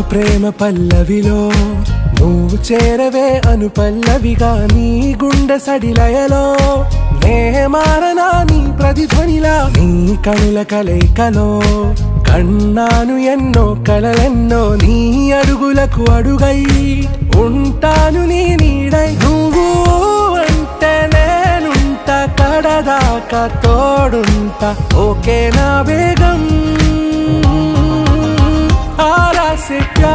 ప్రేమ పల్లవిలో నువ్వు చేరవే అను పల్లవిగా నీ గుండె సడిలయలో నే మారనా నీ ప్రతిధ్వనిలా నీ కనుల కలయికలో కన్నాను ఎన్నో కలలెన్నో నీ అడుగులకు అడుగై ఉంటాను నీ నీడై నువ్వు అంటే నేనుంట కడదాకా తోడుంట ఓకే నా బేగం आरा से प्यार